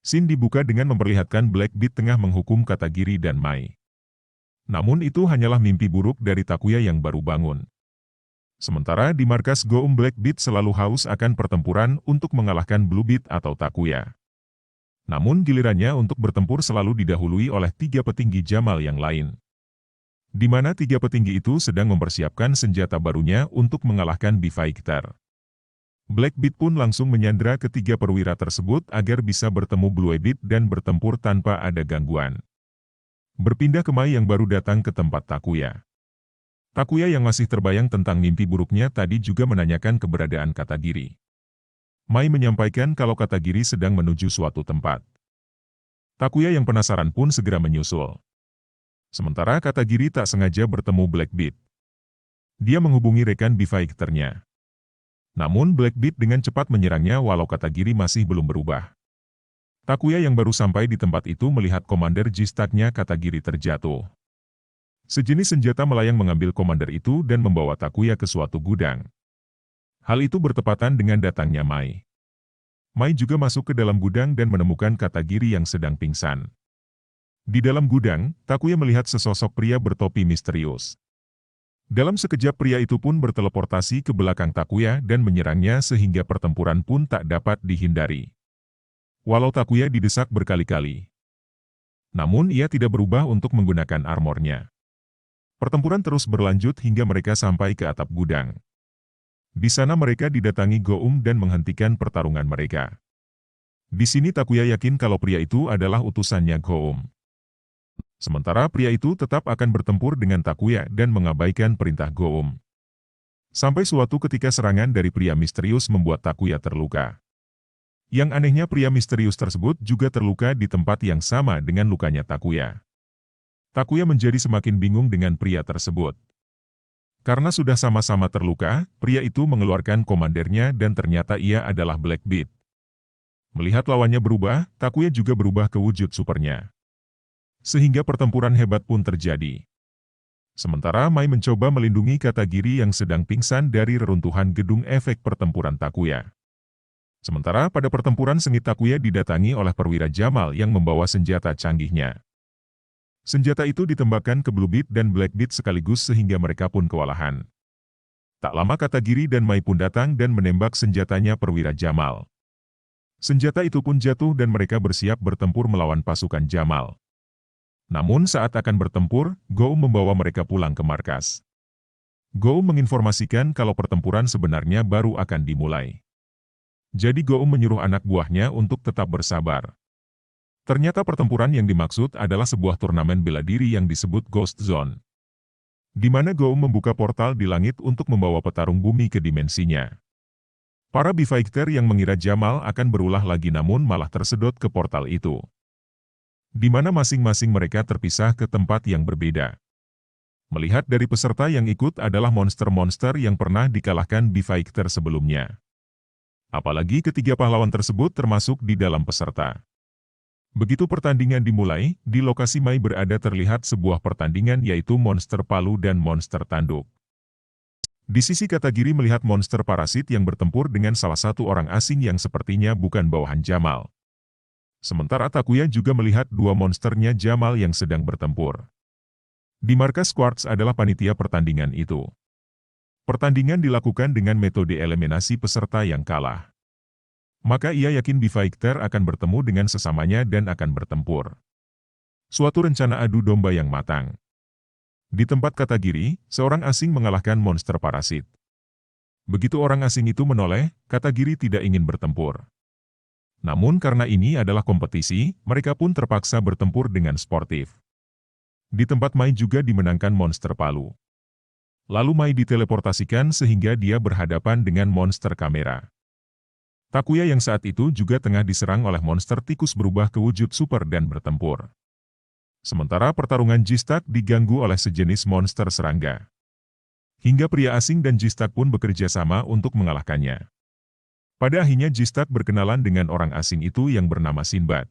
Scene dibuka dengan memperlihatkan Black Beat tengah menghukum Katagiri dan Mai. Namun itu hanyalah mimpi buruk dari Takuya yang baru bangun. Sementara di markas Goum, Black Beat selalu haus akan pertempuran untuk mengalahkan Blue Beat atau Takuya. Namun gilirannya untuk bertempur selalu didahului oleh 3 petinggi Jamal yang lain. Di mana 3 petinggi itu sedang mempersiapkan senjata barunya untuk mengalahkan B-Fighter. Black Beat pun langsung menyandera ketiga perwira tersebut agar bisa bertemu Blue Beat dan bertempur tanpa ada gangguan. Berpindah ke Mai yang baru datang ke tempat Takuya. Takuya yang masih terbayang tentang mimpi buruknya tadi juga menanyakan keberadaan Katagiri. Mai menyampaikan kalau Katagiri sedang menuju suatu tempat. Takuya yang penasaran pun segera menyusul. Sementara Katagiri tak sengaja bertemu Black Beat. Dia menghubungi rekan B-Fighter-nya. Namun Black Beat dengan cepat menyerangnya walau Katagiri masih belum berubah. Takuya yang baru sampai di tempat itu melihat komander Jistak-nya Katagiri terjatuh. Sejenis senjata melayang mengambil komander itu dan membawa Takuya ke suatu gudang. Hal itu bertepatan dengan datangnya Mai. Mai juga masuk ke dalam gudang dan menemukan Katagiri yang sedang pingsan. Di dalam gudang, Takuya melihat sesosok pria bertopi misterius. Dalam sekejap pria itu pun berteleportasi ke belakang Takuya dan menyerangnya sehingga pertempuran pun tak dapat dihindari. Walau Takuya didesak berkali-kali. Namun ia tidak berubah untuk menggunakan armornya. Pertempuran terus berlanjut hingga mereka sampai ke atap gudang. Di sana mereka didatangi Goum dan menghentikan pertarungan mereka. Di sini Takuya yakin kalau pria itu adalah utusannya Goum. Sementara pria itu tetap akan bertempur dengan Takuya dan mengabaikan perintah Goum. Sampai suatu ketika serangan dari pria misterius membuat Takuya terluka. Yang anehnya pria misterius tersebut juga terluka di tempat yang sama dengan lukanya Takuya. Takuya menjadi semakin bingung dengan pria tersebut. Karena sudah sama-sama terluka, pria itu mengeluarkan komandernya dan ternyata ia adalah Black Beat. Melihat lawannya berubah, Takuya juga berubah ke wujud supernya. Sehingga pertempuran hebat pun terjadi. Sementara Mai mencoba melindungi Katagiri yang sedang pingsan dari reruntuhan gedung efek pertempuran Takuya. Sementara pada pertempuran sengit Takuya didatangi oleh perwira Jamal yang membawa senjata canggihnya. Senjata itu ditembakkan ke Blue Beat dan Black Beat sekaligus sehingga mereka pun kewalahan. Tak lama Katagiri dan Mai pun datang dan menembak senjatanya perwira Jamal. Senjata itu pun jatuh dan mereka bersiap bertempur melawan pasukan Jamal. Namun saat akan bertempur, Goum membawa mereka pulang ke markas. Goum menginformasikan kalau pertempuran sebenarnya baru akan dimulai. Jadi Goum menyuruh anak buahnya untuk tetap bersabar. Ternyata pertempuran yang dimaksud adalah sebuah turnamen bela diri yang disebut Ghost Zone. Di mana Goum membuka portal di langit untuk membawa petarung bumi ke dimensinya. Para B-Fighter yang mengira Jamal akan berulah lagi namun malah tersedot ke portal itu. Di mana masing-masing mereka terpisah ke tempat yang berbeda. Melihat dari peserta yang ikut adalah monster-monster yang pernah dikalahkan B-Fighter sebelumnya. Apalagi ketiga pahlawan tersebut termasuk di dalam peserta. Begitu pertandingan dimulai, di lokasi Mai berada terlihat sebuah pertandingan yaitu monster palu dan monster tanduk. Di sisi Katagiri melihat monster parasit yang bertempur dengan salah satu orang asing yang sepertinya bukan bawahan Jamal. Sementara Takuya juga melihat dua monsternya Jamal yang sedang bertempur. Di markas Quartz adalah panitia pertandingan itu. Pertandingan dilakukan dengan metode eliminasi peserta yang kalah. Maka ia yakin B-Fighter akan bertemu dengan sesamanya dan akan bertempur. Suatu rencana adu domba yang matang. Di tempat Katagiri, seorang asing mengalahkan monster parasit. Begitu orang asing itu menoleh, Katagiri tidak ingin bertempur. Namun karena ini adalah kompetisi, mereka pun terpaksa bertempur dengan sportif. Di tempat Mai juga dimenangkan monster palu. Lalu Mai diteleportasikan sehingga dia berhadapan dengan monster kamera. Takuya yang saat itu juga tengah diserang oleh monster tikus berubah ke wujud super dan bertempur. Sementara pertarungan Jistak diganggu oleh sejenis monster serangga. Hingga pria asing dan Jistak pun bekerja sama untuk mengalahkannya. Pada akhirnya Jistak berkenalan dengan orang asing itu yang bernama Sinbad.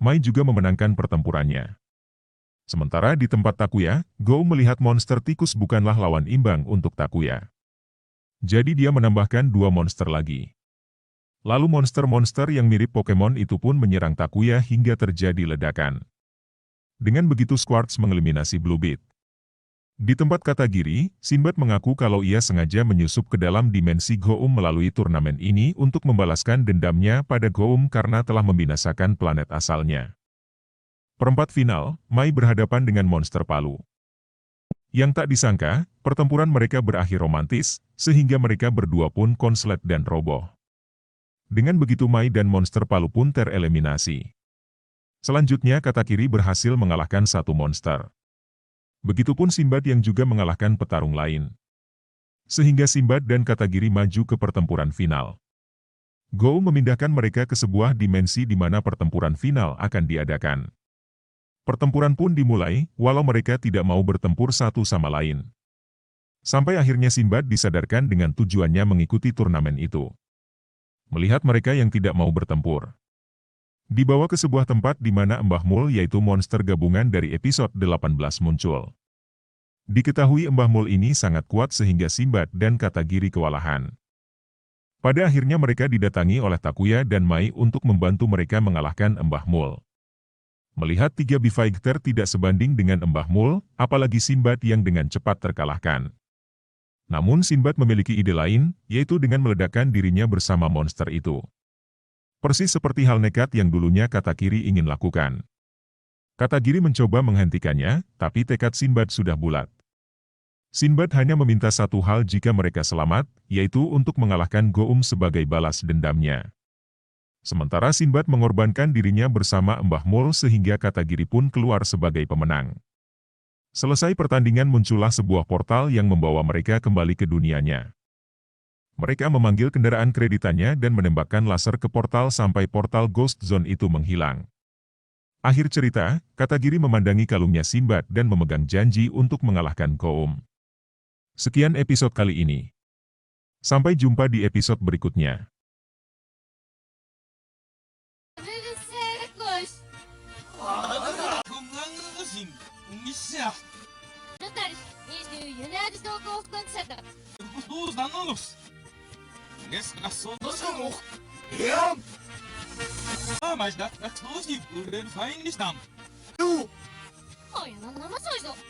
Mai juga memenangkan pertempurannya. Sementara di tempat Takuya, Go melihat monster tikus bukanlah lawan imbang untuk Takuya. Jadi dia menambahkan dua monster lagi. Lalu monster-monster yang mirip Pokemon itu pun menyerang Takuya hingga terjadi ledakan. Dengan begitu Squarts mengeliminasi Bluebit. Di tempat Katagiri, Sinbad mengaku kalau ia sengaja menyusup ke dalam dimensi Goum melalui turnamen ini untuk membalaskan dendamnya pada Goum karena telah membinasakan planet asalnya. Perempat final, Mai berhadapan dengan monster Palu. Yang tak disangka, pertempuran mereka berakhir romantis, sehingga mereka berdua pun konslet dan roboh. Dengan begitu Mai dan monster Palu pun tereliminasi. Selanjutnya Katakiri berhasil mengalahkan satu monster. Begitupun Sinbad yang juga mengalahkan petarung lain. Sehingga Sinbad dan Katagiri maju ke pertempuran final. Goum memindahkan mereka ke sebuah dimensi di mana pertempuran final akan diadakan. Pertempuran pun dimulai, walau mereka tidak mau bertempur satu sama lain. Sampai akhirnya Sinbad disadarkan dengan tujuannya mengikuti turnamen itu. Melihat mereka yang tidak mau bertempur. Dibawa ke sebuah tempat di mana Mbah Mul yaitu monster gabungan dari episode 18 muncul. Diketahui Mbah Mul ini sangat kuat sehingga Sinbad dan Katagiri kewalahan. Pada akhirnya mereka didatangi oleh Takuya dan Mai untuk membantu mereka mengalahkan Mbah Mul. Melihat tiga B-Fighter tidak sebanding dengan Mbah Mul, apalagi Sinbad yang dengan cepat terkalahkan. Namun Sinbad memiliki ide lain, yaitu dengan meledakkan dirinya bersama monster itu. Persis seperti hal nekat yang dulunya Katagiri ingin lakukan. Katagiri mencoba menghentikannya, tapi tekad Sinbad sudah bulat. Sinbad hanya meminta satu hal jika mereka selamat, yaitu untuk mengalahkan Goum sebagai balas dendamnya. Sementara Sinbad mengorbankan dirinya bersama Mbah Mul sehingga Katagiri pun keluar sebagai pemenang. Selesai pertandingan muncullah sebuah portal yang membawa mereka kembali ke dunianya. Mereka memanggil kendaraan kreditannya dan menembakkan laser ke portal sampai portal Ghost Zone itu menghilang. Akhir cerita, Katagiri memandangi kalungnya Sinbad dan memegang janji untuk mengalahkan Goum. Sekian episode kali ini. Sampai jumpa di episode berikutnya. Ah, mas dá todos de fine estamos. 今夜の生少女